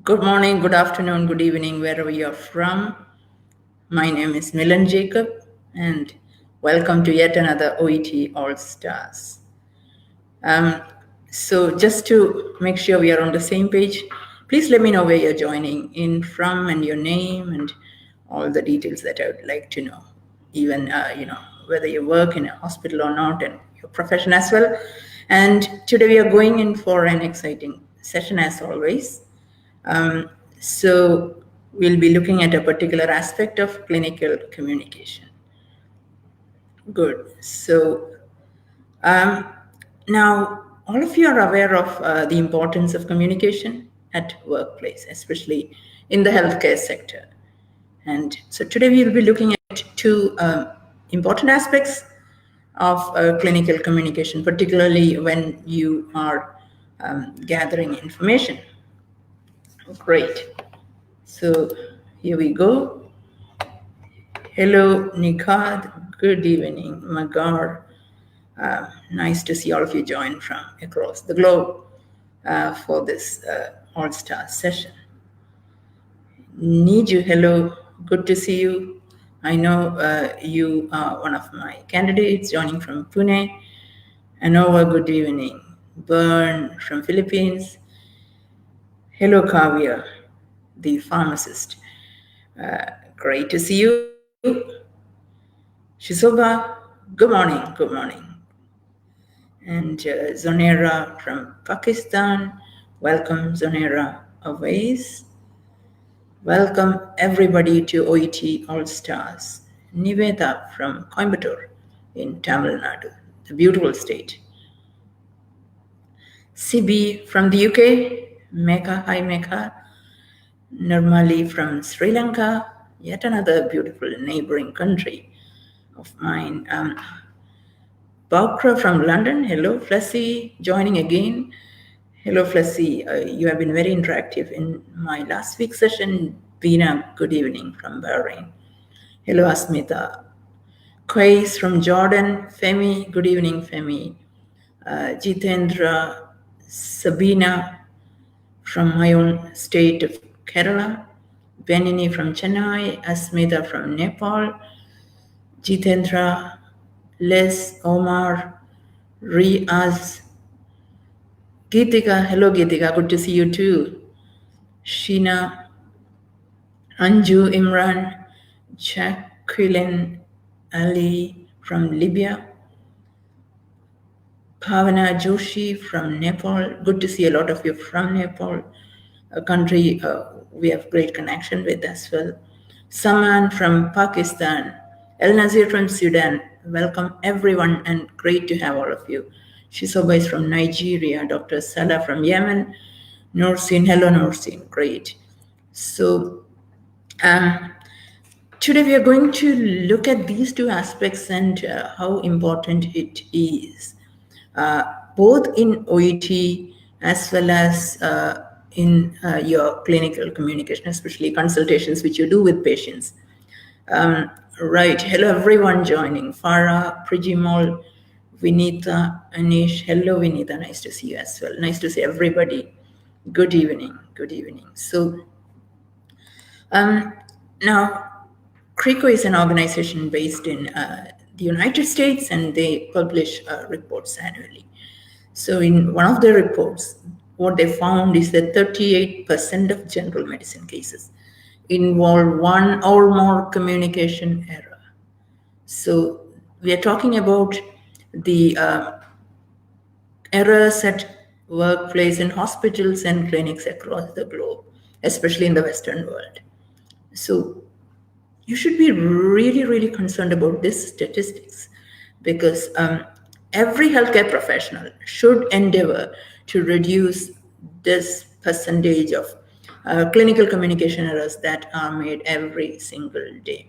Good morning, good afternoon, good evening, wherever you're from. My name is Milen Jacob, and welcome to yet another OET All Stars. So, just to make sure we are on the same page, please let me know where you're joining in from and your name and all the details that I would like to know. Even whether you work in a hospital or not, and your profession as well. And today we are going in for an exciting session as always. So we'll be looking at a particular aspect of clinical communication. Good. So now all of you are aware of the importance of communication at workplace, especially in the healthcare sector. And so today we'll be looking at two important aspects of clinical communication, particularly when you are gathering information. Great. So here we go. Hello, Nikad. Good evening, Magar. Nice to see all of you join from across the globe for this All-Star session. Niju, hello. Good to see you. I know you are one of my candidates joining from Pune. Anova, good evening. Bern from Philippines. Hello, Kavya, the pharmacist. Great to see you. Shisoba, good morning. And Zonera from Pakistan. Welcome, Zonera Awais. Welcome, everybody, to OET All Stars. Niveta from Coimbatore in Tamil Nadu, the beautiful state. CB from the UK. Mecca, hi Mecca. Nirmali from Sri Lanka, yet another beautiful neighboring country of mine. Bakra from London, hello Flessy, joining again. Hello Flessy, you have been very interactive in my last week's session. Bina, good evening from Bahrain. Hello Asmita. Qais from Jordan. Femi, good evening Femi. Jitendra, Sabina from my own state of Kerala. Benini from Chennai. Asmita from Nepal. Jitendra, Les, Omar, Riaz, Geetika, hello Geetika, good to see you too. Sheena, Anju, Imran, Jacqueline, Ali from Libya, Bhavana Joshi from Nepal. Good to see a lot of you from Nepal, a country we have great connection with as well. Saman from Pakistan, El Nazir from Sudan. Welcome everyone and great to have all of you. Shisoba is from Nigeria, Dr. Salah from Yemen, Norsin, hello Norsin, great. So today we are going to look at these two aspects and how important it is, both in OET as well as in your clinical communication, especially consultations which you do with patients. Right, hello everyone joining. Farah, Prijimol, Vinita, Anish, hello Vinita, nice to see you as well. Nice to see everybody. Good evening. So now, CRICO is an organization based in the United States and they publish reports annually. So in one of their reports, what they found is that 38% of general medicine cases involve one or more communication error. So we are talking about the errors at workplace in hospitals and clinics across the globe, especially in the Western world. So you should be really, really concerned about these statistics because every healthcare professional should endeavor to reduce this percentage of clinical communication errors that are made every single day.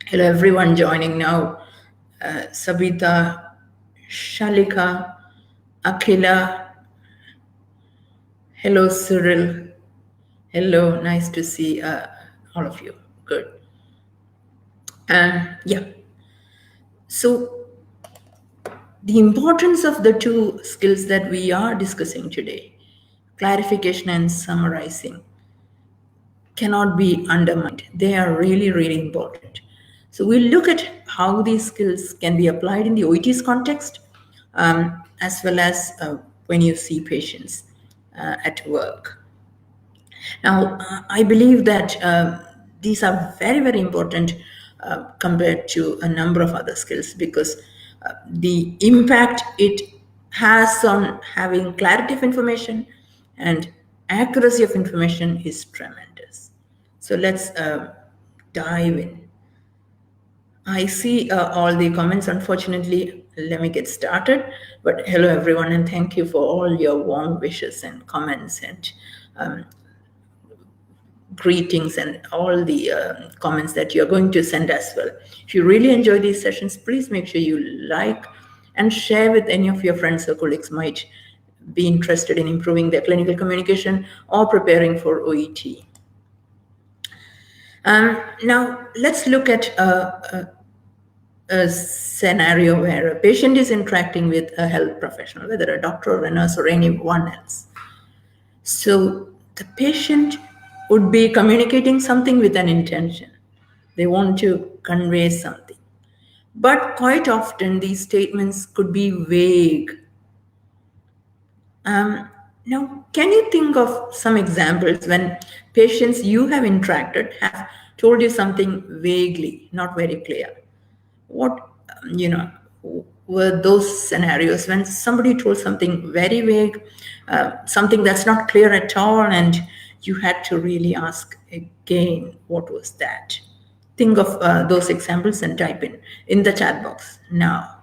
Hello, everyone joining now. Sabita, Shalika, Akhila. Hello, Cyril. Hello, nice to see all of you. Good. Yeah. So the importance of the two skills that we are discussing today, clarification and summarizing, cannot be undermined. They are really, really important. So we'll look at how these skills can be applied in the OET's context, as well as when you see patients at work. Now, I believe that these are very, very important compared to a number of other skills, because the impact it has on having clarity of information and accuracy of information is tremendous. So let's dive in. I see all the comments. Unfortunately, let me get started. But hello, everyone, and thank you for all your warm wishes and comments and um, greetings and all the comments that you're going to send as well. If you really enjoy these sessions, please make sure you like and share with any of your friends or colleagues might be interested in improving their clinical communication or preparing for OET. Now, let's look at a scenario where a patient is interacting with a health professional, whether a doctor or a nurse or anyone else. So the patient would be communicating something with an intention. They want to convey something. But quite often, these statements could be vague. Now, can you think of some examples when patients you have interacted have told you something vaguely, not very clear? What, were those scenarios when somebody told something very vague, something that's not clear at all, and you had to really ask again, what was that? Think of those examples and type in the chat box now.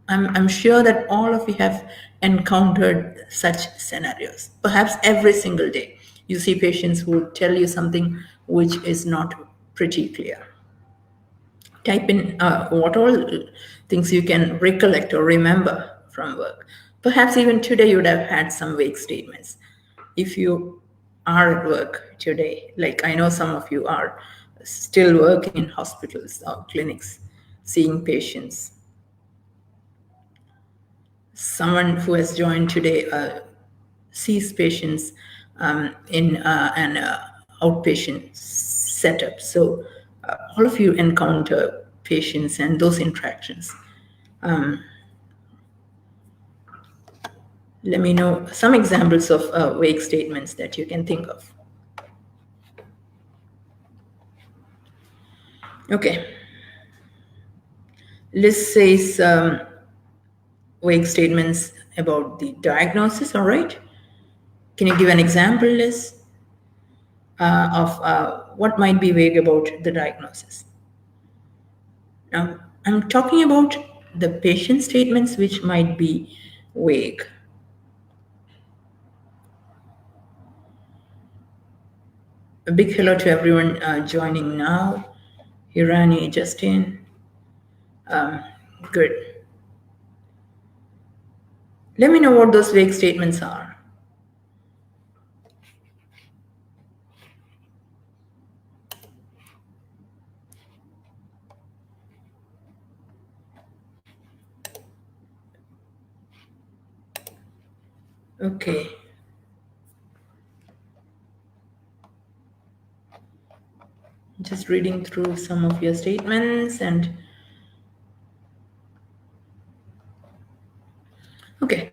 I'm sure that all of you have encountered such scenarios. Perhaps every single day you see patients who tell you something which is not pretty clear. Type in what all things you can recollect or remember from work. Perhaps even today you would have had some vague statements. If you are at work today, like I know some of you are still working in hospitals or clinics, seeing patients. Someone who has joined today sees patients in an outpatient setup. So all of you encounter patients and those interactions. Let me know some examples of vague statements that you can think of. Okay. Liz says vague statements about the diagnosis, all right? Can you give an example, Liz, of what might be vague about the diagnosis? Now, I'm talking about the patient statements which might be vague. A big hello to everyone joining now. Hirani, Justin. Good. Let me know what those vague statements are. Okay. Just reading through some of your statements and okay.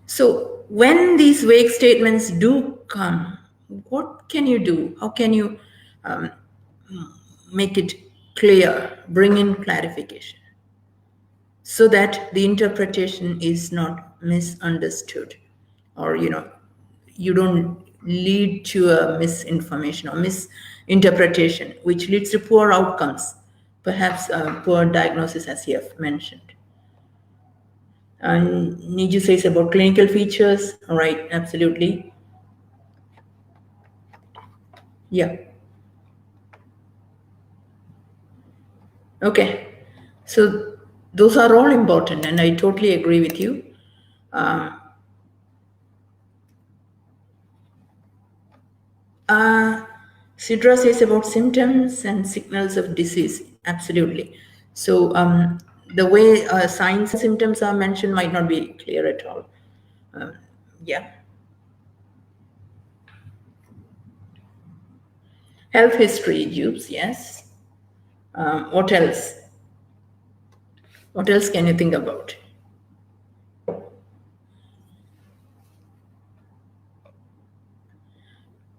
So when these vague statements do come, what can you do? How can you make it clear, bring in clarification so that the interpretation is not misunderstood, or you don't lead to a misinformation or misinterpretation which leads to poor outcomes, perhaps poor diagnosis, as you have mentioned. And Niju says about clinical features. All right, absolutely. Yeah. Okay. So those are all important, and I totally agree with you. Sidra says about symptoms and signals of disease. Absolutely. So the way signs and symptoms are mentioned might not be clear at all. Yeah. Health history, Jubes, yes. What else? What else can you think about?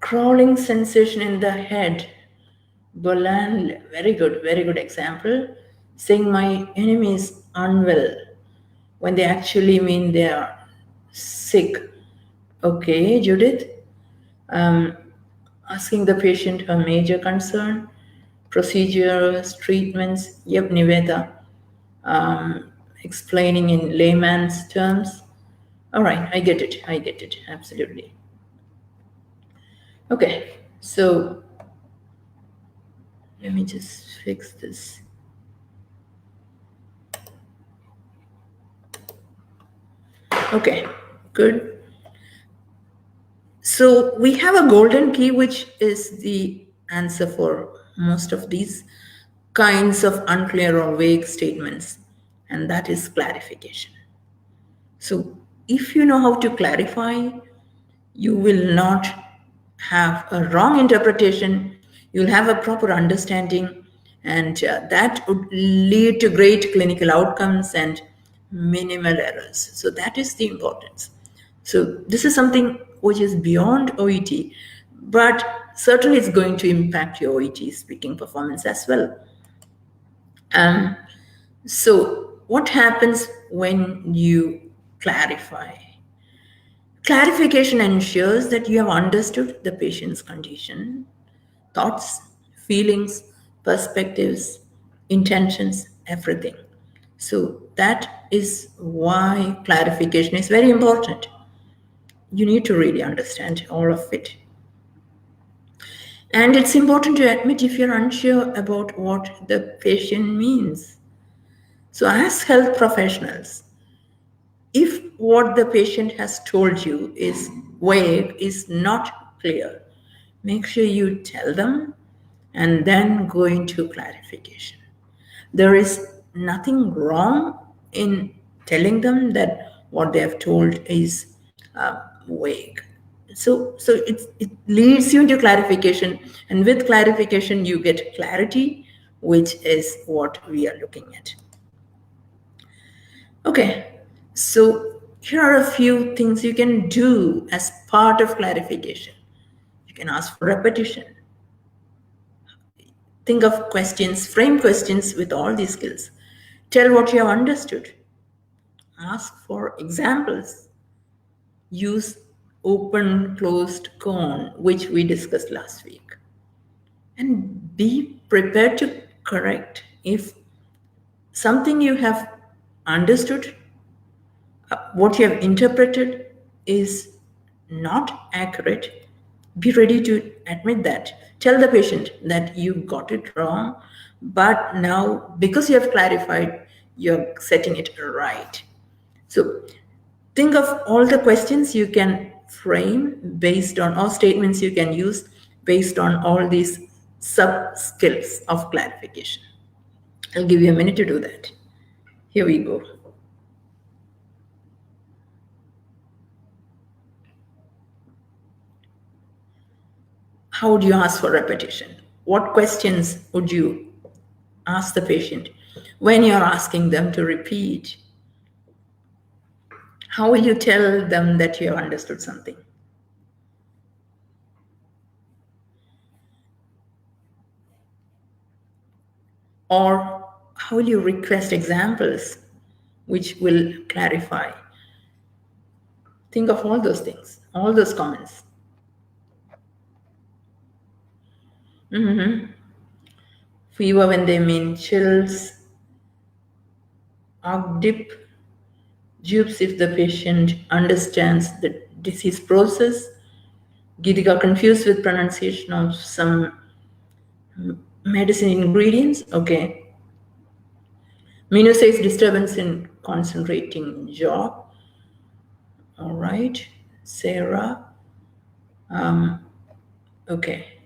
Crawling sensation in the head. Bolan, very good example. Saying my enemy is unwell when they actually mean they are sick. Okay, Judith. Um, Asking the patient her major concern, procedures, treatments. Yep, Niveda. Explaining in layman's terms. All right, I get it, absolutely. Okay, so let me just fix this. Okay, good. So we have a golden key, which is the answer for most of these kinds of unclear or vague statements, and that is clarification. So if you know how to clarify, you will not have a wrong interpretation, you'll have a proper understanding, and that would lead to great clinical outcomes and minimal errors. So that is the importance. So this is something which is beyond OET, but certainly it's going to impact your OET speaking performance as well. So what happens when you clarify? Clarification ensures that you have understood the patient's condition, thoughts, feelings, perspectives, intentions, everything. So that is why clarification is very important. You need to really understand all of it. And it's important to admit if you're unsure about what the patient means. So, as health professionals, if what the patient has told you is vague, is not clear, make sure you tell them and then go into clarification. There is nothing wrong in telling them that what they have told is vague. So it leads you into clarification, and with clarification, you get clarity, which is what we are looking at. Okay, so here are a few things you can do as part of clarification. You can ask for repetition. Think of questions, frame questions with all these skills. Tell what you have understood. Ask for examples. Use open, closed, cone, which we discussed last week. And be prepared to correct if something you have understood, what you have interpreted is not accurate. Be ready to admit that. Tell the patient that you got it wrong, but now because you have clarified, you're setting it right. So think of all the questions you can frame based on, or statements you can use based on all these sub skills of clarification. I'll give you a minute to do that. Here we go. How would you ask for repetition? What questions would you ask the patient when you're asking them to repeat? How will you tell them that you have understood something? Or how will you request examples which will clarify? Think of all those things, all those comments. Fever when they mean chills. Dip. Jupes if the patient understands the disease process. Gitika confused with pronunciation of some medicine ingredients. Okay. Minu says disturbance in concentrating jaw. All right. Sarah. Okay.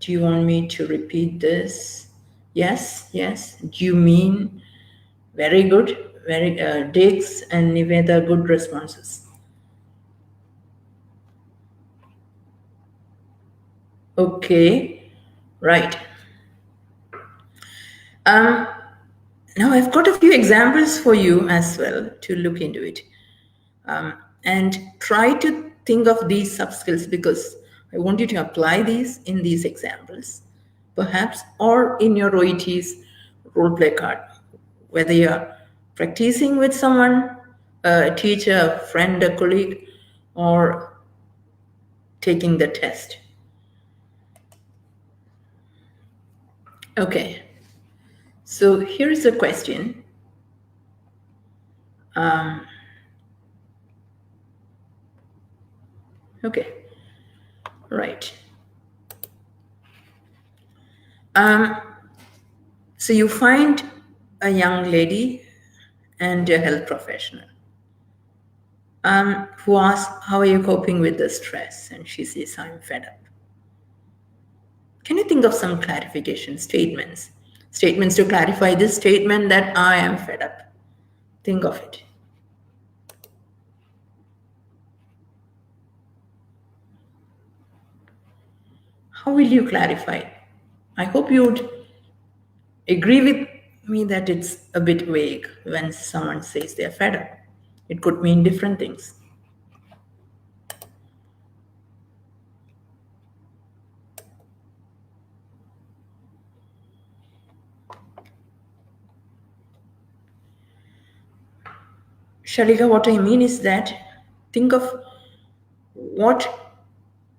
Do you want me to repeat this? Yes. Do you mean? Very good. Very Dix and Niveda, good responses. Okay, right. Um, Now I've got a few examples for you as well to look into it. And try to think of these sub skills because I want you to apply these in these examples, perhaps, or in your OET's role play card, whether you're practicing with someone, a teacher, a friend, a colleague, or taking the test. Okay, so here's a question. Okay, right. So you find a young lady and a health professional who asks, how are you coping with the stress? And she says, I'm fed up. Can you think of some clarification statements? Statements to clarify this statement that I am fed up. Think of it. How will you clarify? I hope you would agree with me that it's a bit vague when someone says they're fed up. It could mean different things. Shalika, what I mean is that think of what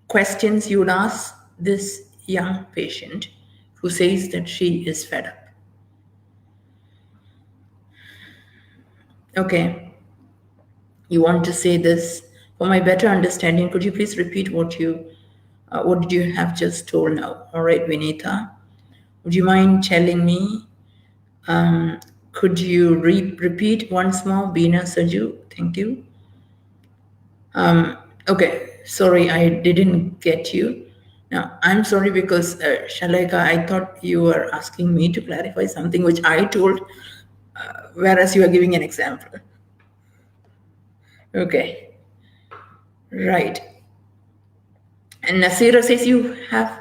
questions you would ask this young patient who says that she is fed up. Okay, you want to say this. For my better understanding, could you please repeat what did you have just told now? All right, Vinita, would you mind telling me? Could you repeat once more, Bina Saju? Thank you. Okay, sorry, I didn't get you. Now, I'm sorry because, Shalaika, I thought you were asking me to clarify something which I told, whereas you are giving an example. Okay, right. And Nasira says you have,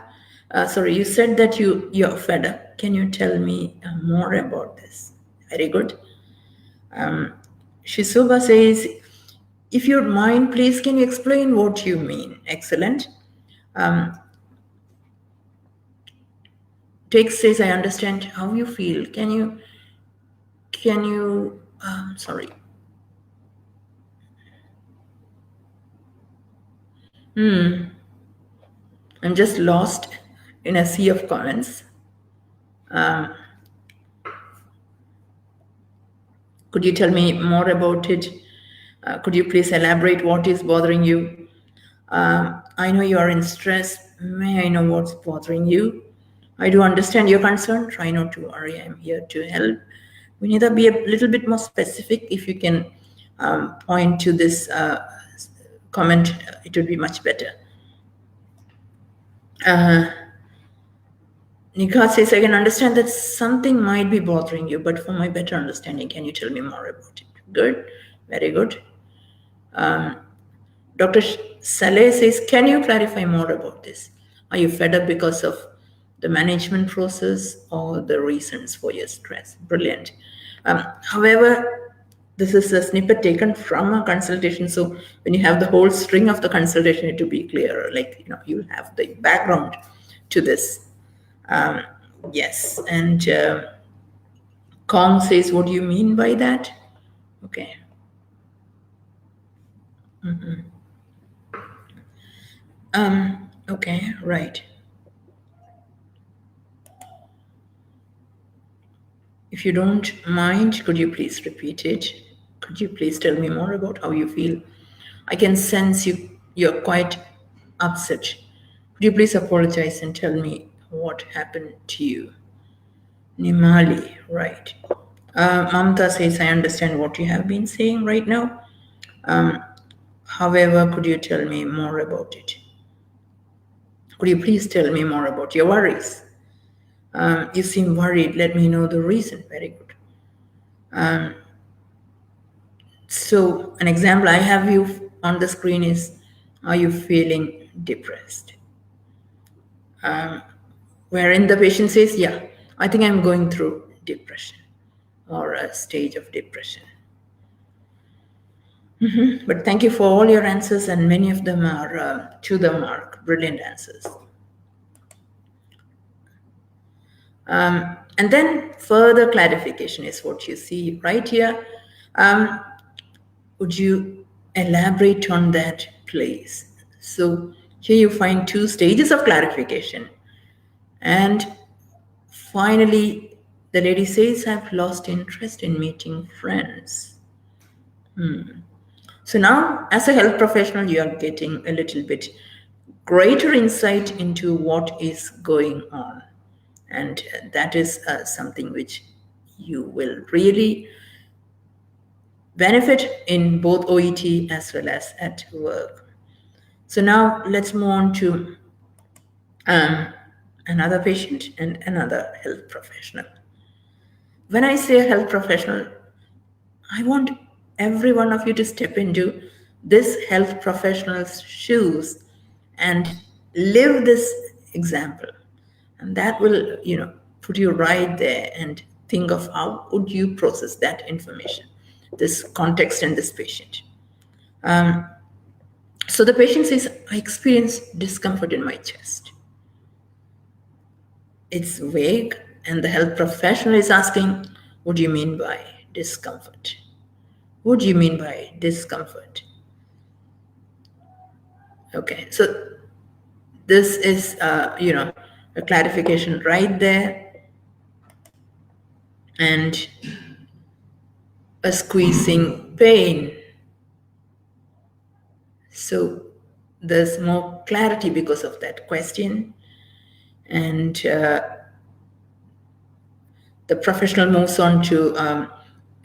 you said that you're fed up. Can you tell me more about this? Very good. Shisuba says, if you mind, please, can you explain what you mean? Excellent. Tex says, I understand how you feel. Can you, sorry. I'm just lost in a sea of comments. Could you tell me more about it? Could you please elaborate what is bothering you? I know you are in stress. May I know what's bothering you? I do understand your concern. Try not to worry. I'm here to help. We need to be a little bit more specific. If you can point to this comment, it would be much better. Nikat says, I can understand that something might be bothering you, but for my better understanding, can you tell me more about it? Good, very good. Dr. Saleh says, can you clarify more about this? Are you fed up because of the management process or the reasons for your stress? Brilliant. However, this is a snippet taken from a consultation. So when you have the whole string of the consultation, it will be clearer. Like, you have the background to this. Yes. And Kong says, what do you mean by that? Okay. Okay, right. If you don't mind, could you please repeat it? Could you please tell me more about how you feel? I can sense you're quite upset. Could you please apologize and tell me what happened to you? Nimali, right. Mamta says, I understand what you have been saying right now. However, could you tell me more about it? Could you please tell me more about your worries? You seem worried. Let me know the reason. Very good. So an example I have you on the screen is, are you feeling depressed? wherein the patient says, yeah, I think I'm going through depression or a stage of depression. But thank you for all your answers, and many of them are to the mark, brilliant answers. And then further clarification is what you see right here. Would you elaborate on that, please? So here you find 2 stages of clarification. And finally, the lady says, I've lost interest in meeting friends. So now, as a health professional, you are getting a little bit greater insight into what is going on. And that is something which you will really benefit in both OET as well as at work. So now let's move on to another patient and another health professional. When I say a health professional, I want every one of you to step into this health professional's shoes and live this example. And that will, put you right there and think of how would you process that information, this context and this patient. So the patient says, I experience discomfort in my chest. It's vague, and the health professional is asking, what do you mean by discomfort? What do you mean by discomfort? Okay, so this is, a clarification right there, and a squeezing pain. So there's more clarity because of that question, and the professional moves on to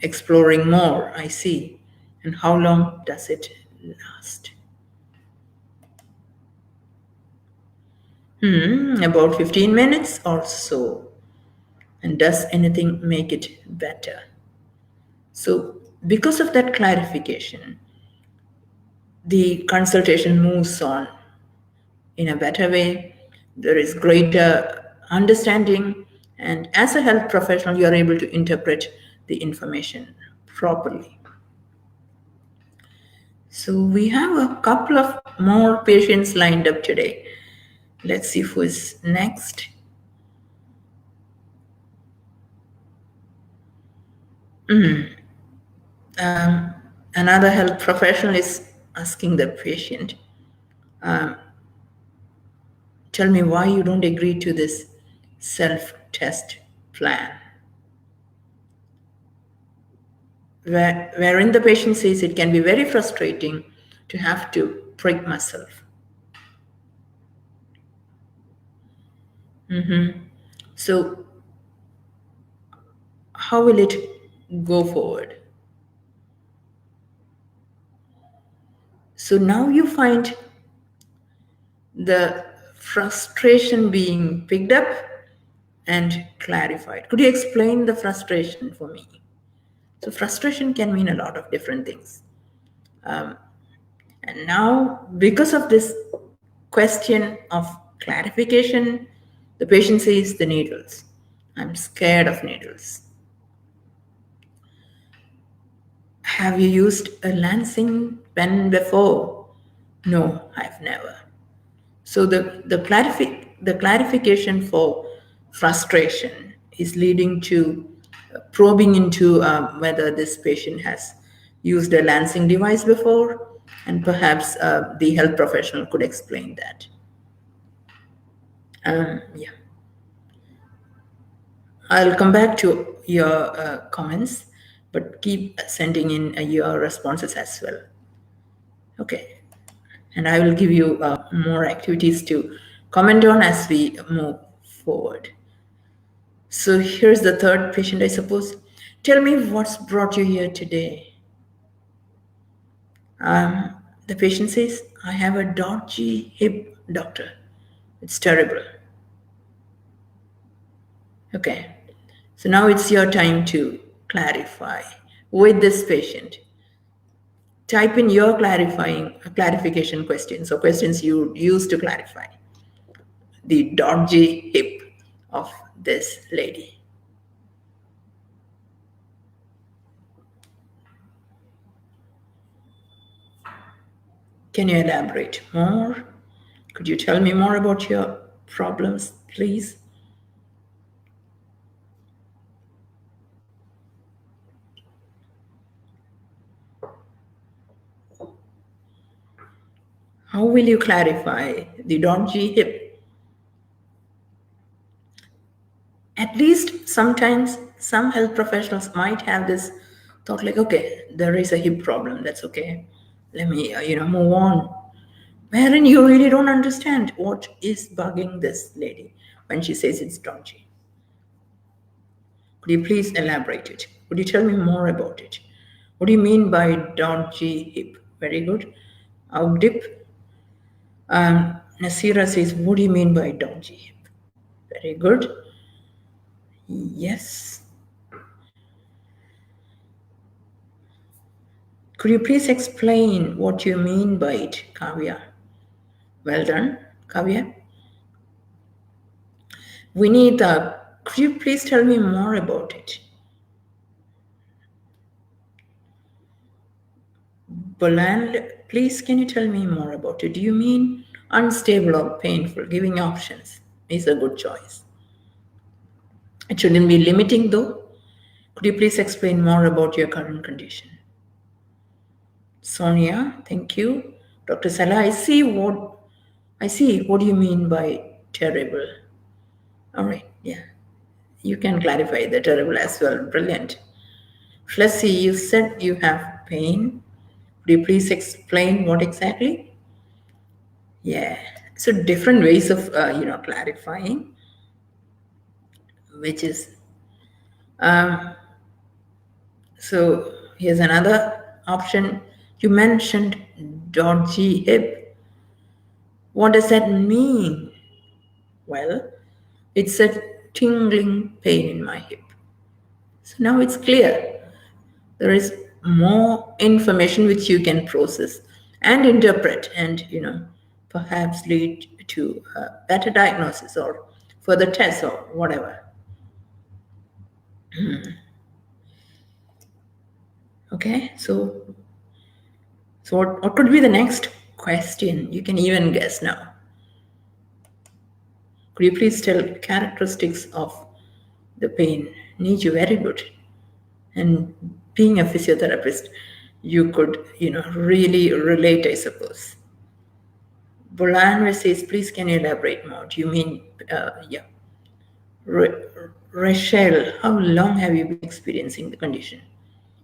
exploring more. I see. And how long does it last? About 15 minutes or so. And does anything make it better? So because of that clarification, the consultation moves on in a better way. There is greater understanding, and as a health professional, you are able to interpret the information properly. So we have a couple of more patients lined up today. Let's see who is next. Another health professional is asking the patient, tell me why you don't agree to this self-test plan. Wherein the patient says it can be very frustrating to have to prick myself. So how will it go forward? So now you find the frustration being picked up and clarified. Could you explain the frustration for me? So frustration can mean a lot of different things. And now, because of this question of clarification, the patient says the needles. I'm scared of needles. Have you used a lancing pen before? No, I've never. So the clarification for frustration is leading to probing into whether this patient has used a lancing device before, and perhaps the health professional could explain that. Yeah. I'll come back to your comments, but keep sending in your responses as well. Okay. And I will give you more activities to comment on as we move forward. So here's the third patient, I suppose. Tell me what's brought you here today. The patient says, I have a dodgy hip, doctor. It's terrible. Okay. So now it's your time to clarify with this patient. Type in your clarification questions or questions you use to clarify. the dodgy hip of this lady? Can you elaborate more? Could you tell me more about your problems, please? How will you clarify the dodgy hip? At least sometimes some health professionals might have this thought like, okay, there is a hip problem, that's okay. Let me, move on. Wherein you really don't understand what is bugging this lady when she says it's dodgy. Could you please elaborate it? Could you tell me more about it? What do you mean by dodgy hip? Very good. Dip. Nasira says, what do you mean by dodgy hip? Very good. Yes. Could you please explain what you mean by it, Kavya? Well done, Kavya. Vinita, could you please tell me more about it? Bolan, please can you tell me more about it? Do you mean unstable or painful? Giving options is a good choice. It shouldn't be limiting though. Could you please explain more about your current condition? Sonia, thank you. Dr. Salah, I see. What do you mean by terrible? All right, yeah. You can clarify the terrible as well. Brilliant. Flessy, you said you have pain. Could you please explain what exactly? Yeah. So different ways of clarifying, which is so here's another option. You mentioned dodgy hip. What does that mean? Well, it's a tingling pain in my hip. So now it's clear. There is more information which you can process and interpret and, perhaps lead to a better diagnosis or further tests or whatever. Okay, so what could be the next question? You can even guess now. Could you please tell characteristics of the pain? Need you very good. And being a physiotherapist, you could, really relate, I suppose. Bolan says, please can you elaborate more? Do you mean, yeah. Rachel, how long have you been experiencing the condition?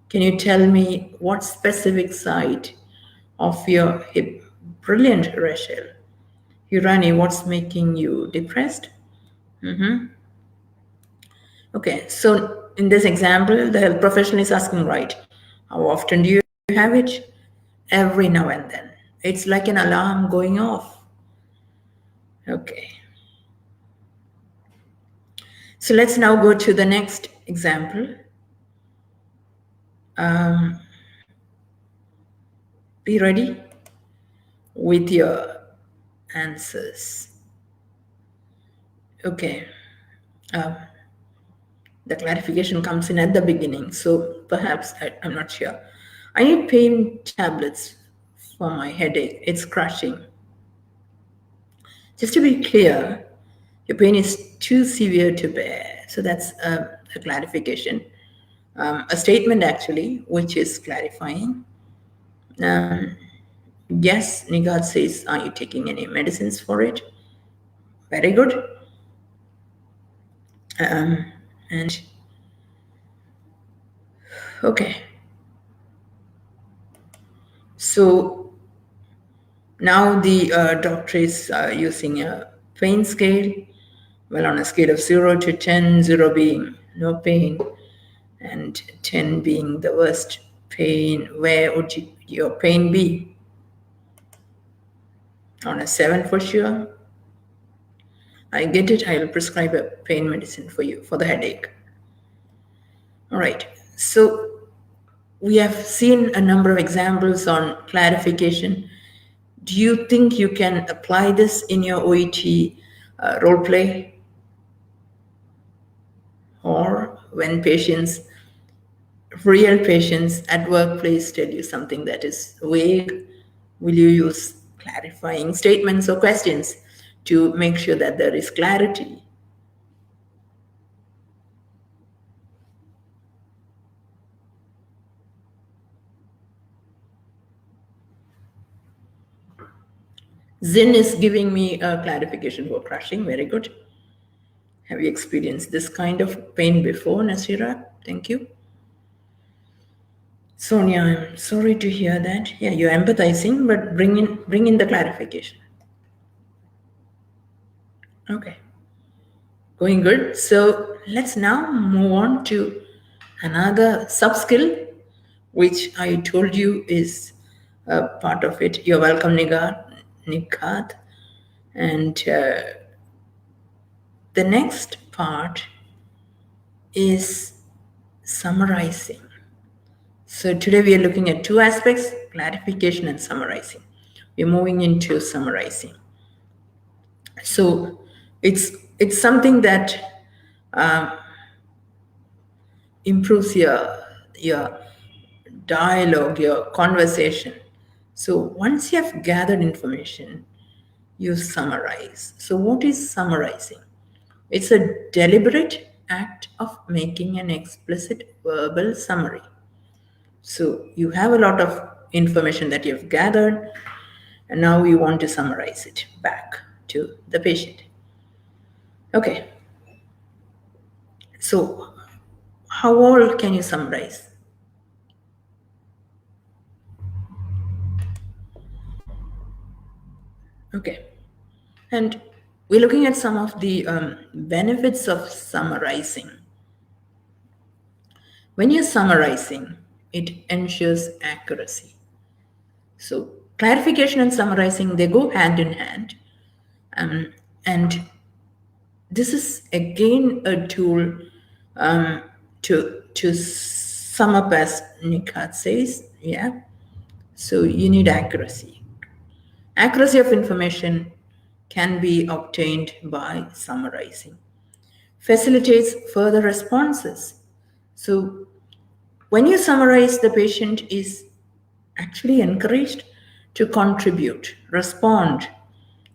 Can you tell me what specific side of your hip? Brilliant, Rachel. Urani, what's making you depressed? Okay, so in this example, the health professional is asking, right, how often do you have it? Every now and then. It's like an alarm going off. Okay. So let's now go to the next example. Be ready with your answers. Okay. The clarification comes in at the beginning, so perhaps I'm not sure. I need pain tablets for my headache. It's crushing. Just to be clear, your pain is too severe to bear. So that's a clarification. A statement actually, which is clarifying. Yes, Nighat says, are you taking any medicines for it? Very good. And okay. So now the doctor is using a pain scale. Well, on a scale of 0 to 10, 0 being no pain, and 10 being the worst pain, where would your pain be? On a 7 for sure. I get it. I'll prescribe a pain medicine for you for the headache. All right. So we have seen a number of examples on clarification. Do you think you can apply this in your OET role play, or when real patients at workplace tell you something that is vague, will you use clarifying statements or questions to make sure that there is clarity? Zin is giving me a clarification for crushing. Very good. Have you experienced this kind of pain before, Nasira? Thank you. Sonia, I'm sorry to hear that. Yeah, you're empathizing, but bring in the clarification. Okay. Going good. So let's now move on to another sub-skill, which I told you is a part of it. You're welcome, Nikat. And the next part is summarizing. So today we are looking at two aspects, clarification and summarizing. We're moving into summarizing. So it's something that improves your dialogue, your conversation. So once you have gathered information, you summarize. So what is summarizing? It's a deliberate act of making an explicit verbal summary. So you have a lot of information that you've gathered, and now you want to summarize it back to the patient. Okay. So how all can you summarize? Okay. And we're looking at some of the benefits of summarizing. When you're summarizing, it ensures accuracy. So clarification and summarizing, they go hand in hand. And this is again a tool to sum up, as Nikat says. Yeah. So you need accuracy. Accuracy of information can be obtained by summarizing. Facilitates further responses. So when you summarize, the patient is actually encouraged to contribute, respond,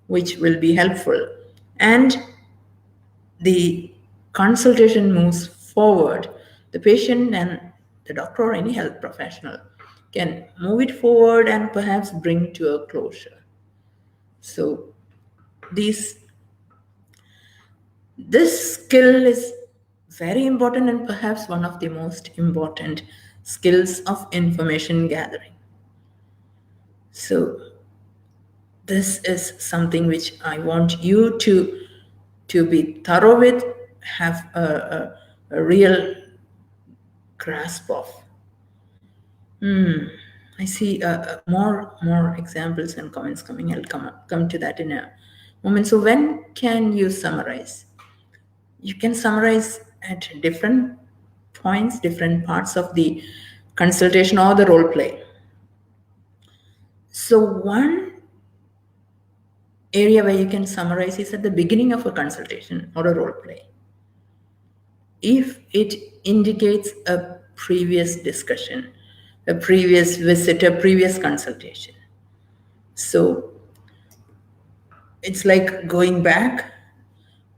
which will be helpful. And the consultation moves forward. The patient and the doctor or any health professional can move it forward and perhaps bring to a closure. So this skill is very important and perhaps one of the most important skills of information gathering. So this is something which I want you to be thorough with, have a real grasp of. I see more examples and comments coming. I'll come to that in a moment. So when can you summarize? You can summarize at different points, different parts of the consultation or the role play. So one area where you can summarize is at the beginning of a consultation or a role play. If it indicates a previous discussion, a previous visit, a previous consultation. So it's like going back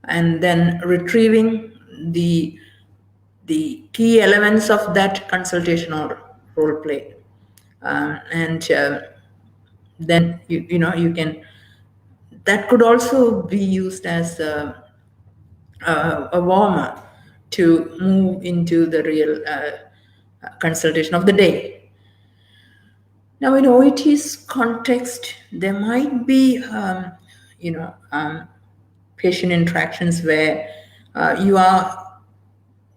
and then retrieving the key elements of that consultation or role play. And then you can, that could also be used as a warmer to move into the real consultation of the day. Now, in OET's context, there might be, patient interactions where you are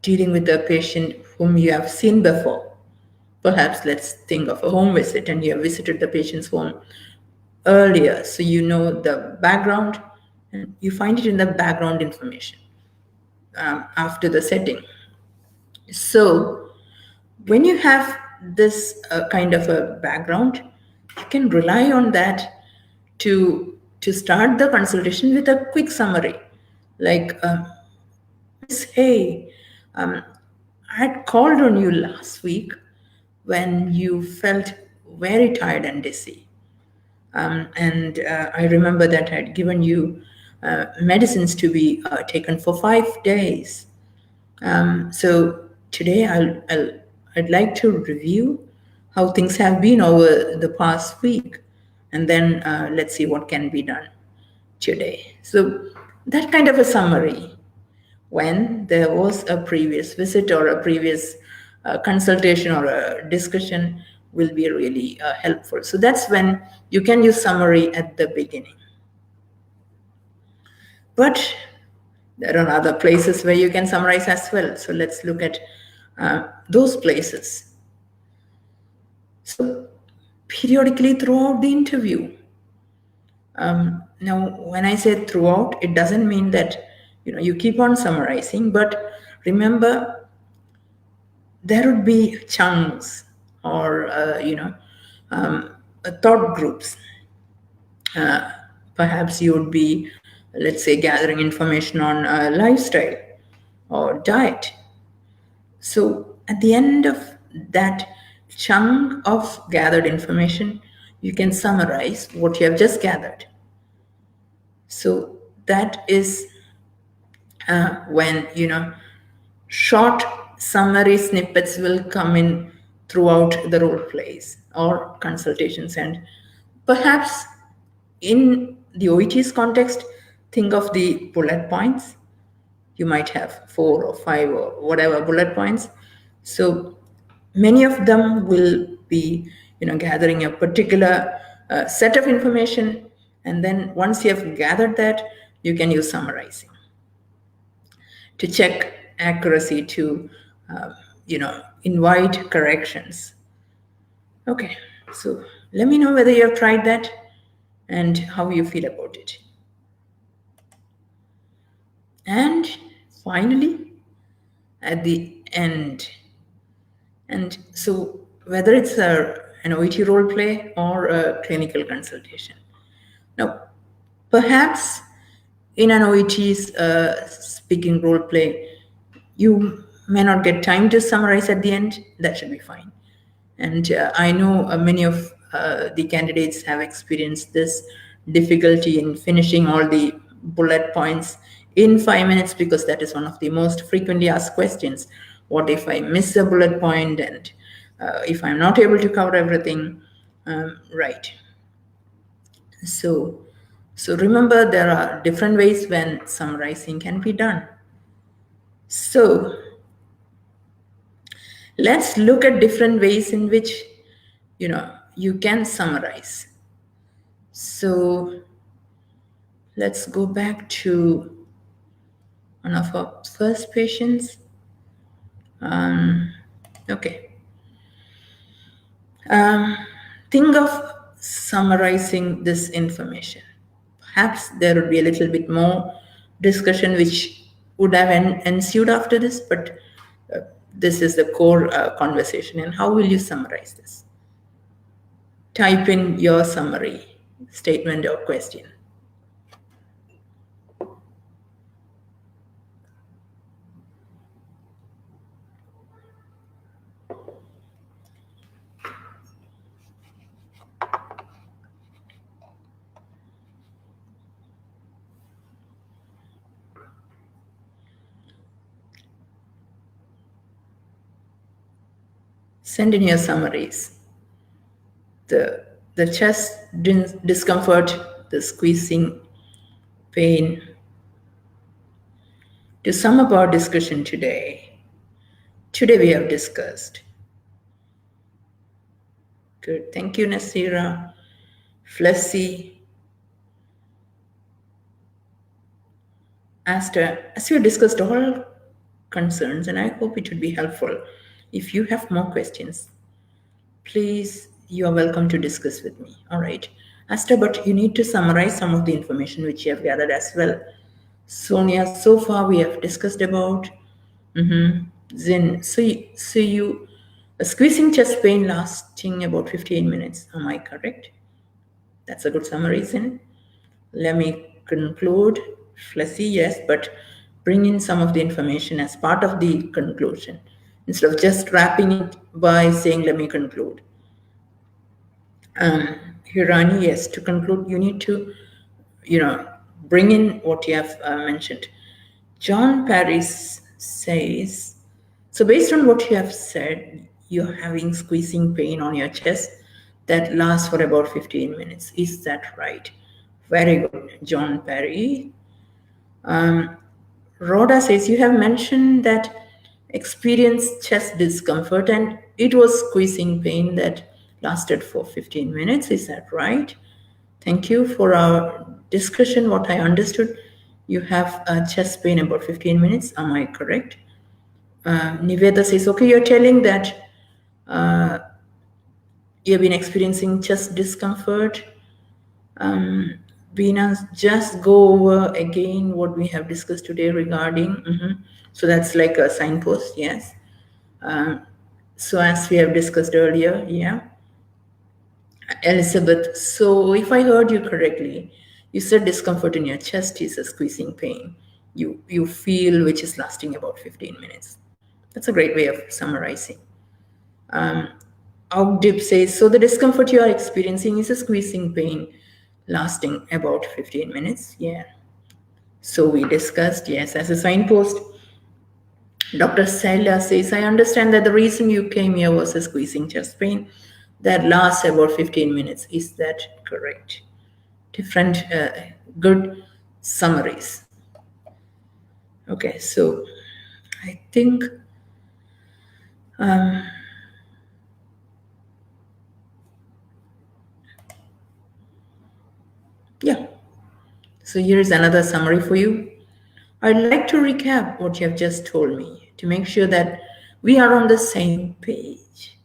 dealing with a patient whom you have seen before. Perhaps let's think of a home visit, and you have visited the patient's home earlier, so you know the background, and you find it in the background information after the setting. So when you have this kind of a background, you can rely on that to to start the consultation with a quick summary, like, Miss, hey, I had called on you last week when you felt very tired and dizzy. And I remember that I had given you medicines to be taken for 5 days. So today I'd like to review how things have been over the past week, and then let's see what can be done today. So that kind of a summary when there was a previous visit or a previous consultation or a discussion will be really helpful. So that's when you can use summary at the beginning. But there are other places where you can summarize as well. So let's look at those places. So periodically throughout the interview. Now, when I say throughout, it doesn't mean that you keep on summarizing, but remember there would be chunks or thought groups. Perhaps you would be, let's say, gathering information on lifestyle or diet. So at the end of that chunk of gathered information, you can summarize what you have just gathered. So that is when short summary snippets will come in throughout the role plays or consultations. And perhaps in the OET's context, think of the bullet points. You might have 4 or 5 or whatever bullet points. So many of them will be gathering a particular set of information, and then once you have gathered that, you can use summarizing to check accuracy, to invite corrections. Okay, so let me know whether you have tried that and how you feel about it. And finally, at the end, and so whether it's an OET role play or a clinical consultation. Now, perhaps in an OET's speaking role play, you may not get time to summarize at the end. That should be fine. And I know many of the candidates have experienced this difficulty in finishing all the bullet points in 5 minutes, because that is one of the most frequently asked questions. What if I miss a bullet point, and if I'm not able to cover everything? Right. So remember, there are different ways when summarizing can be done. So let's look at different ways in which you can summarize. So let's go back to one of our first patients. Okay. Think of summarizing this information. Perhaps there would be a little bit more discussion which would have ensued after this, but this is the core conversation. And how will you summarize this? Type in your summary statement or question. Send in your summaries. The chest discomfort, the squeezing pain. To sum up our discussion today we have discussed. Good. Thank you, Nasira. Flessy. As we discussed all concerns, and I hope it would be helpful. If you have more questions, please, you are welcome to discuss with me. All right. Asta, but you need to summarize some of the information which you have gathered as well. Sonia, so far we have discussed about Zin. So you squeezing chest pain lasting about 15 minutes. Am I correct? That's a good summary, Zin. Let me conclude. Fleshy, yes, but bring in some of the information as part of the conclusion instead of just wrapping it by saying, let me conclude. Hirani, yes, to conclude, you need to, bring in what you have mentioned. John Paris says, so based on what you have said, you're having squeezing pain on your chest that lasts for about 15 minutes. Is that right? Very good, John Perry. Rhoda says, you have mentioned that experienced chest discomfort and it was squeezing pain that lasted for 15 minutes. Is that right? Thank you for our discussion. What I understood, you have chest pain about 15 minutes. Am I correct? Niveda says, okay, you're telling that you've been experiencing chest discomfort. Veena, just go over again what we have discussed today regarding. So that's like a signpost, yes. So as we have discussed earlier, yeah. Elizabeth, so if I heard you correctly, you said discomfort in your chest is a squeezing pain you feel, which is lasting about 15 minutes. That's a great way of summarizing. Ogdip says, so the discomfort you are experiencing is a squeezing pain lasting about 15 minutes. Yeah. So we discussed, yes, as a signpost. Dr. Sela says, I understand that the reason you came here was a squeezing chest pain that lasts about 15 minutes. Is that correct? Different good summaries. Okay, so I think yeah. So here is another summary for you. I'd like to recap what you have just told me to make sure that we are on the same page.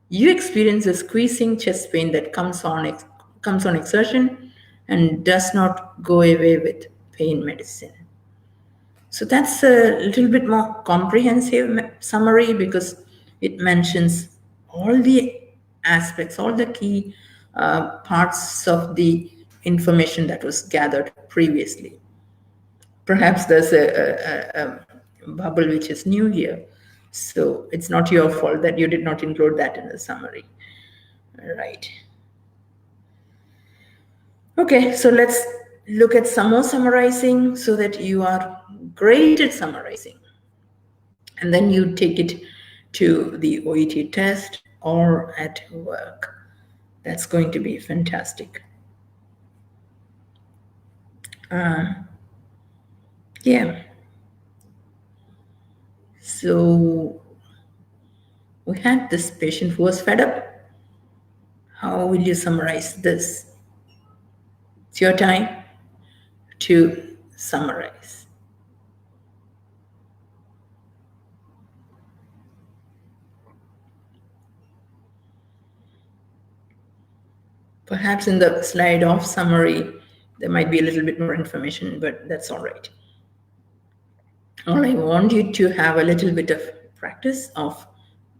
You experience a squeezing chest pain that comes on exertion and does not go away with pain medicine. So that's a little bit more comprehensive summary because it mentions all the aspects, all the key parts of the information that was gathered previously. Perhaps there's a bubble which is new here. So it's not your fault that you did not include that in the summary. Right. Okay, so let's look at some more summarizing so that you are great at summarizing. And then you take it to the OET test or at work. That's going to be fantastic. Yeah. So we had this patient who was fed up. How will you summarize this? It's your time to summarize. Perhaps in the slide of summary, there might be a little bit more information, but that's all right. All I want you to have a little bit of practice of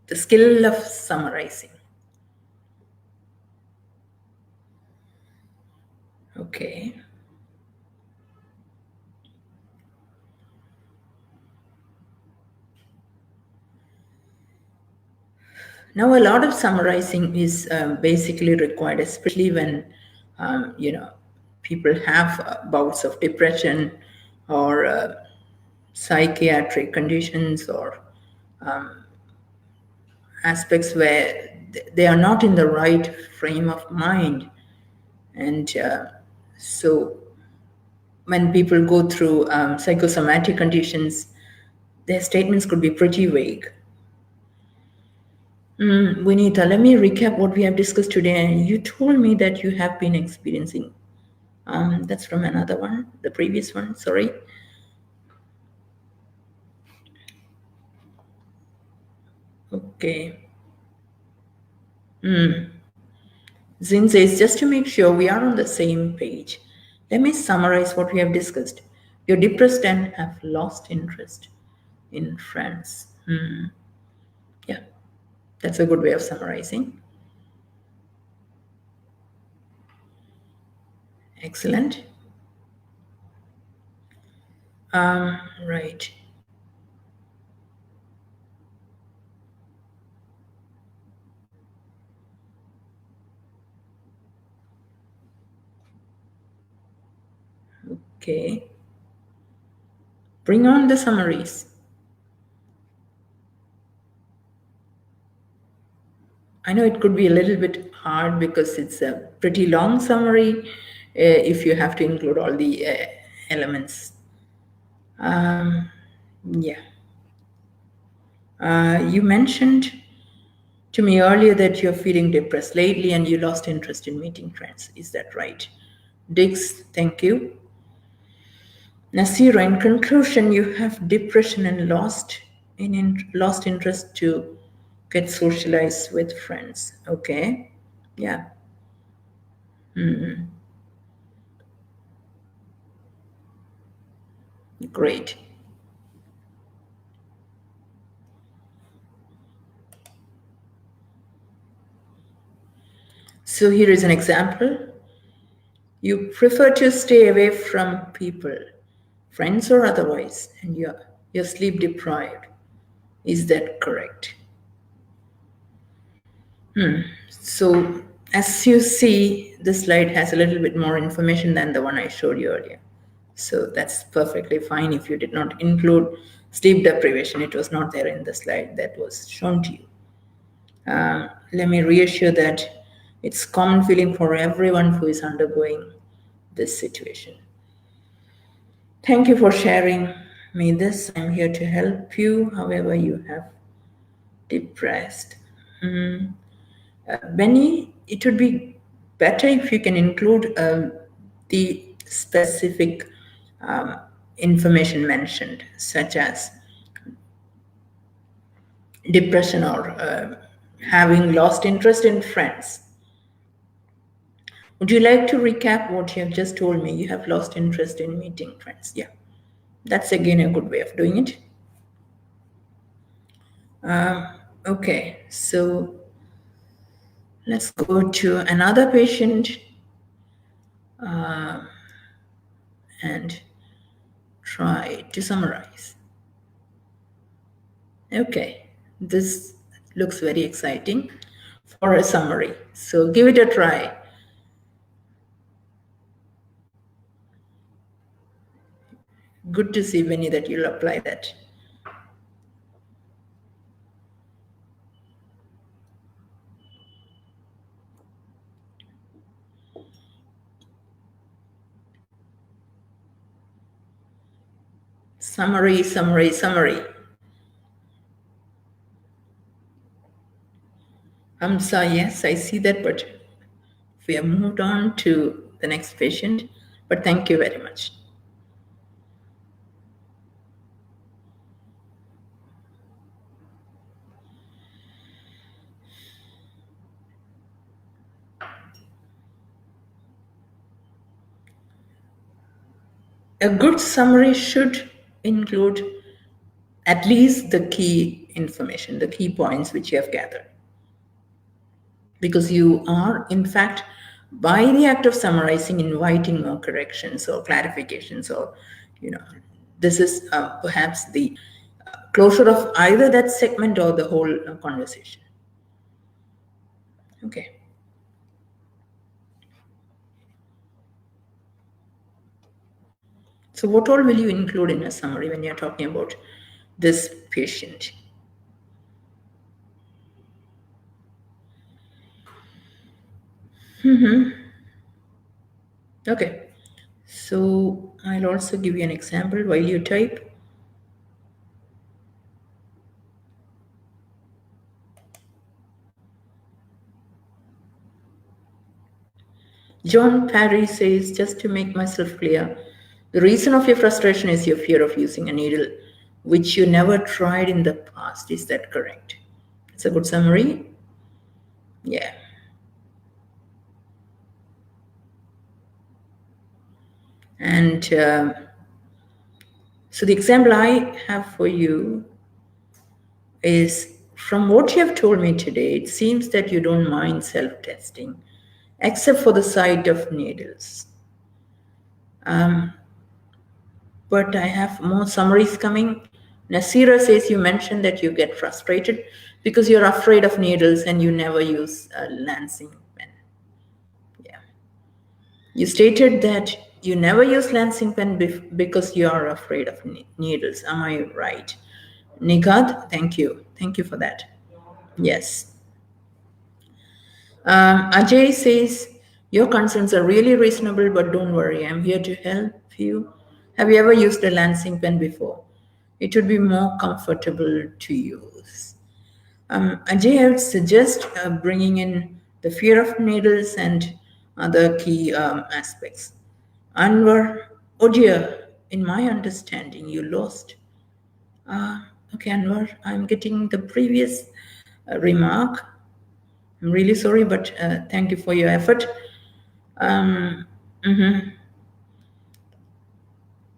the skill of summarizing. Okay. Now, a lot of summarizing is basically required, especially when, people have bouts of depression or psychiatric conditions or aspects where they are not in the right frame of mind. And so when people go through psychosomatic conditions, their statements could be pretty vague. Vinita, let me recap what we have discussed today. You told me that you have been experiencing, that's from another one, the previous one, sorry. Okay. Zin says, just to make sure we are on the same page, let me summarize what we have discussed. You're depressed and have lost interest in friends. Yeah, that's a good way of summarizing. Excellent. Right. Okay. Bring on the summaries. I know it could be a little bit hard because it's a pretty long summary if you have to include all the elements. Yeah. You mentioned to me earlier that you're feeling depressed lately and you lost interest in meeting friends. Is that right? Diggs, thank you. Nasira, in conclusion, you have depression and lost interest to get socialized with friends. Okay. Yeah. Great. So here is an example. You prefer to stay away from people, friends or otherwise, and you're sleep deprived. Is that correct? So as you see, this slide has a little bit more information than the one I showed you earlier. So that's perfectly fine if you did not include sleep deprivation. It was not there in the slide that was shown to you. Let me reassure that it's common feeling for everyone who is undergoing this situation. Thank you for sharing me this. I'm here to help you, however you have depressed. Benny, it would be better if you can include the specific information mentioned, such as depression or having lost interest in friends. Would you like to recap what you have just told me? You have lost interest in meeting friends. Yeah, that's again a good way of doing it. Okay, so let's go to another patient and try to summarize. Okay, this looks very exciting for a summary. So give it a try. Good to see, Vinny, that you'll apply that. Summary, summary, summary. Hamsa, yes, I see that, but we have moved on to the next patient. But thank you very much. A good summary should include at least the key information, the key points which you have gathered. Because you are, in fact, by the act of summarizing, inviting more corrections or clarifications, or, this is perhaps the closure of either that segment or the whole conversation. Okay. So what all will you include in a summary when you're talking about this patient? Okay. So I'll also give you an example while you type. John Parry says, just to make myself clear, the reason of your frustration is your fear of using a needle, which you never tried in the past. Is that correct? It's a good summary. Yeah. And so the example I have for you is, from what you have told me today, it seems that you don't mind self-testing, except for the sight of needles. But I have more summaries coming. Nasira says you mentioned that you get frustrated because you're afraid of needles and you never use a lancing pen. Yeah. You stated that you never use lancing pen because you are afraid of needles. Am I right? Nigad, thank you. Thank you for that. Yes. Ajay says, your concerns are really reasonable, but don't worry, I'm here to help you. Have you ever used a lancing pen before? It would be more comfortable to use. Ajay, I would suggest bringing in the fear of needles and other key aspects. Anwar, oh dear, in my understanding, you lost. Okay, Anwar, I'm getting the previous remark. I'm really sorry, but thank you for your effort. Mhm.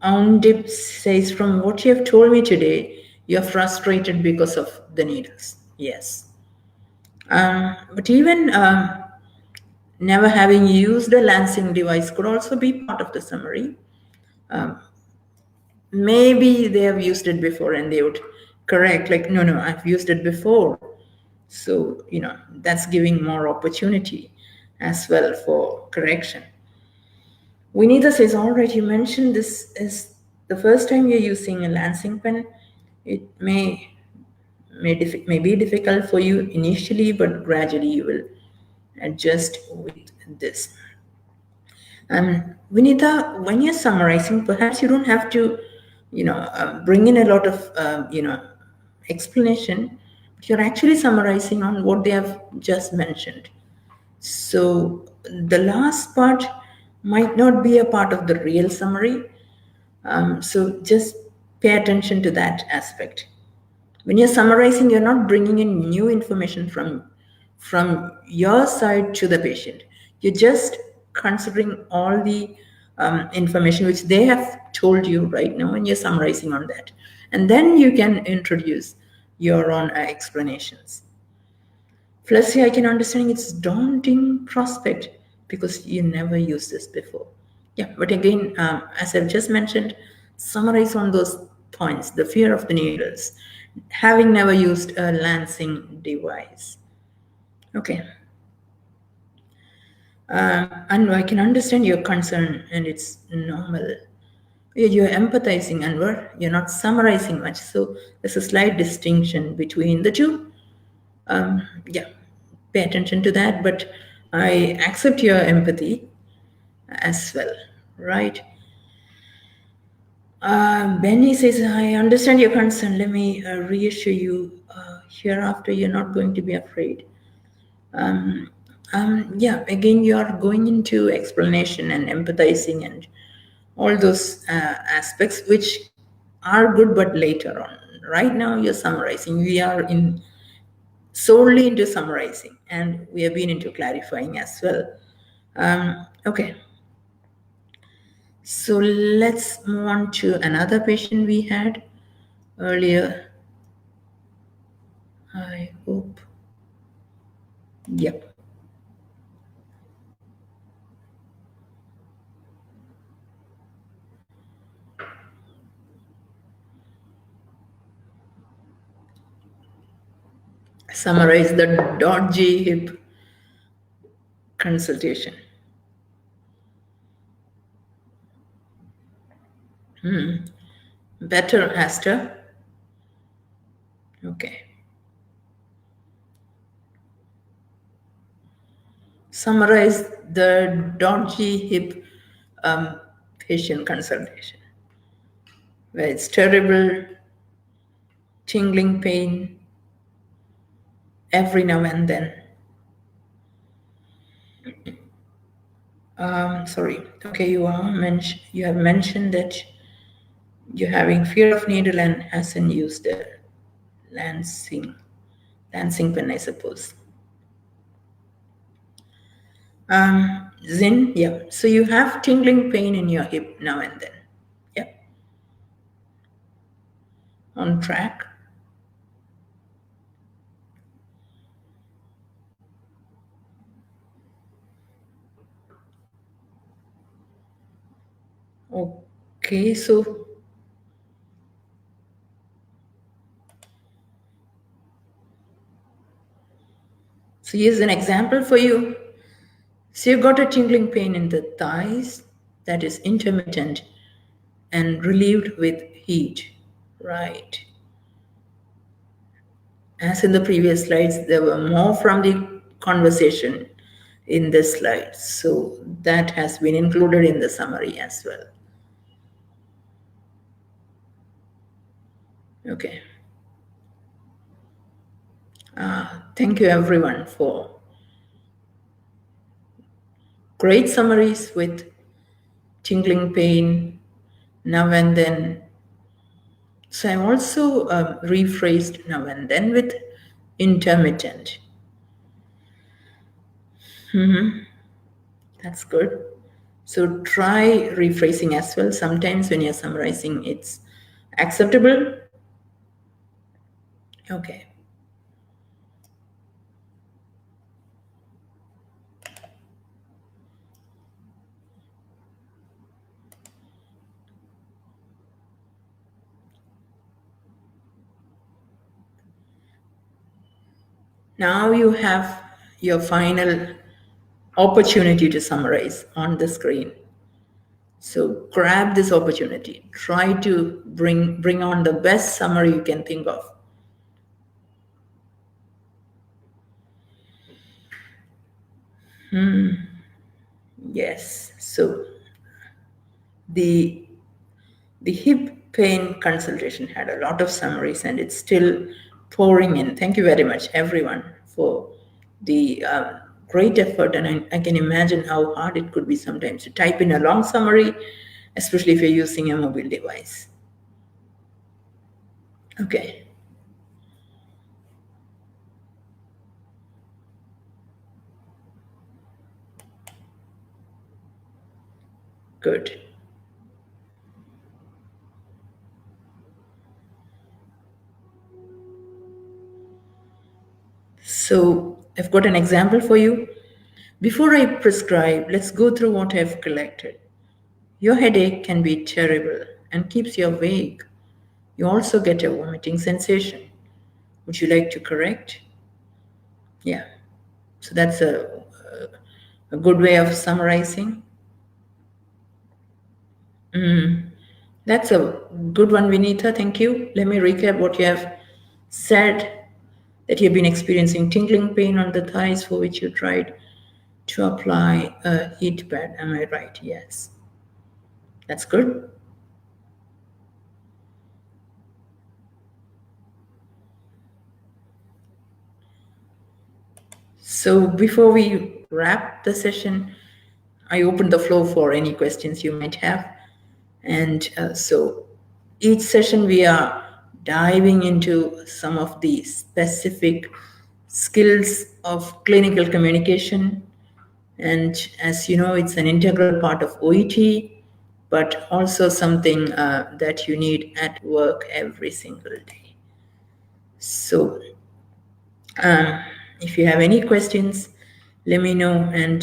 Aundip says, from what you have told me today, you're frustrated because of the needles. Yes. But even never having used a lancing device could also be part of the summary. Maybe they have used it before and they would correct, like, no, no, I've used it before. So, that's giving more opportunity as well for correction. Vinita says, all right, you mentioned this is the first time you're using a lancing pen. It may be difficult for you initially, but gradually you will adjust with this. Vinita, when you're summarizing, perhaps you don't have to, bring in a lot of, explanation. But you're actually summarizing on what they have just mentioned. So the last part might not be a part of the real summary. So just pay attention to that aspect. When you're summarizing, you're not bringing in new information from your side to the patient. You're just considering all the information which they have told you right now, and you're summarizing on that. And then you can introduce your own explanations. Flessie, I can understand it's daunting prospect because you never used this before. Yeah, but again, as I've just mentioned, summarize on those points: the fear of the needles, having never used a lancing device. Okay. And I can understand your concern, and it's normal. You're empathizing, Anwar. You're not summarizing much. So there's a slight distinction between the two. Yeah, pay attention to that. But I accept your empathy as well, right? Benny says, I understand your concern. Let me reassure you, hereafter you're not going to be afraid. Yeah, again, you are going into explanation and empathizing and all those aspects which are good, but later on. Right now, you're summarizing. We are in solely into summarizing, and we have been into clarifying as well. Okay. So let's move on to another patient we had earlier. I hope. Yep. Summarize the dodgy hip consultation. Better, Aster. Okay. Summarize the dodgy hip patient consultation, where it's terrible, tingling pain every now and then. Sorry. Okay, you have mentioned that you're having fear of needle and hasn't used the lancing lancing pen, I suppose. Zin, yeah. So you have tingling pain in your hip now and then. Yeah. On track. Okay, so here's an example for you. So you got a tingling pain in the thighs that is intermittent and relieved with heat, right? As in the previous slides, there were more from the conversation in this slide. So that has been included in the summary as well. Okay. Thank you everyone for great summaries with tingling pain now and then. So I also rephrased now and then with intermittent. That's good. So try rephrasing as well. Sometimes when you're summarizing, it's acceptable. Okay. Now you have your final opportunity to summarize on the screen. So grab this opportunity. Try to bring on the best summary you can think of. Yes. So the hip pain consultation had a lot of summaries and it's still pouring in. Thank you very much, everyone, for the great effort. And I can imagine how hard it could be sometimes to type in a long summary, especially if you're using a mobile device. Okay. Good. So I've got an example for you. Before I prescribe, let's go through what I've collected. Your headache can be terrible and keeps you awake. You also get a vomiting sensation. Would you like to correct? Yeah. So that's a good way of summarizing. That's a good one, Vinita. Thank you. Let me recap what you have said, that you've been experiencing tingling pain on the thighs for which you tried to apply a heat pad. Am I right? Yes. That's good. So before we wrap the session, I open the floor for any questions you might have. And so each session we are diving into some of the specific skills of clinical communication. And as you know, it's an integral part of OET, but also something that you need at work every single day. So if you have any questions, let me know. And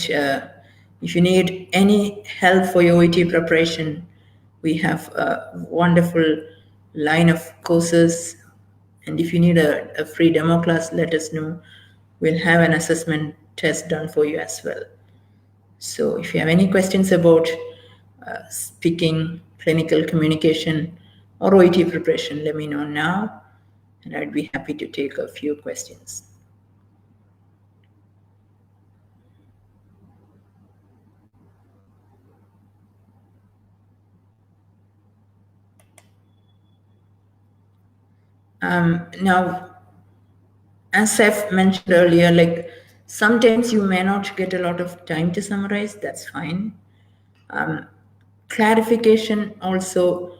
if you need any help for your OET preparation, we have a wonderful line of courses. And if you need a free demo class, let us know. We'll have an assessment test done for you as well. So if you have any questions about speaking, clinical communication, or OET preparation, let me know now, and I'd be happy to take a few questions. Now, as I've mentioned earlier, like sometimes you may not get a lot of time to summarize, that's fine. Clarification also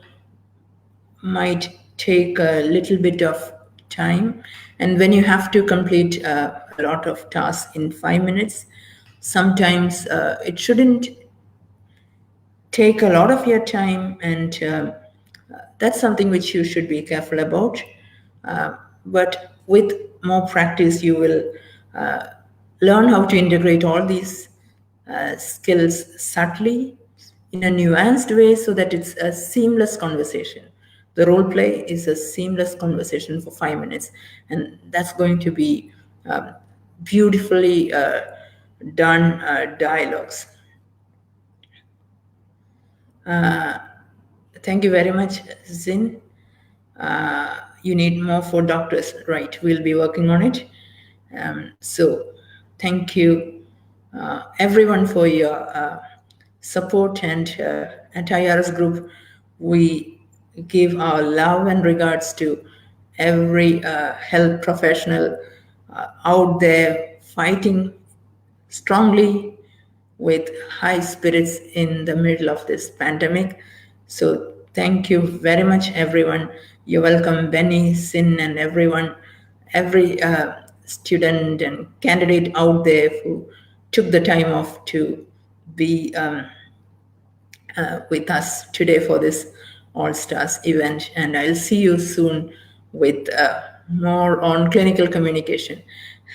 might take a little bit of time. And when you have to complete a lot of tasks in 5 minutes, sometimes it shouldn't take a lot of your time, and that's something which you should be careful about. But with more practice, you will learn how to integrate all these skills subtly in a nuanced way so that it's a seamless conversation. The role play is a seamless conversation for 5 minutes, and that's going to be beautifully done dialogues. Thank you very much, Zin. You need more for doctors, right? We'll be working on it. So thank you, everyone, for your support. And at IRS Group, we give our love and regards to every health professional out there fighting strongly with high spirits in the middle of this pandemic. So thank you very much, everyone. You're welcome, Benny, Sin, and everyone, every student and candidate out there who took the time off to be with us today for this All Stars event. And I'll see you soon with more on clinical communication.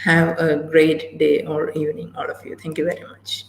Have a great day or evening, all of you. Thank you very much.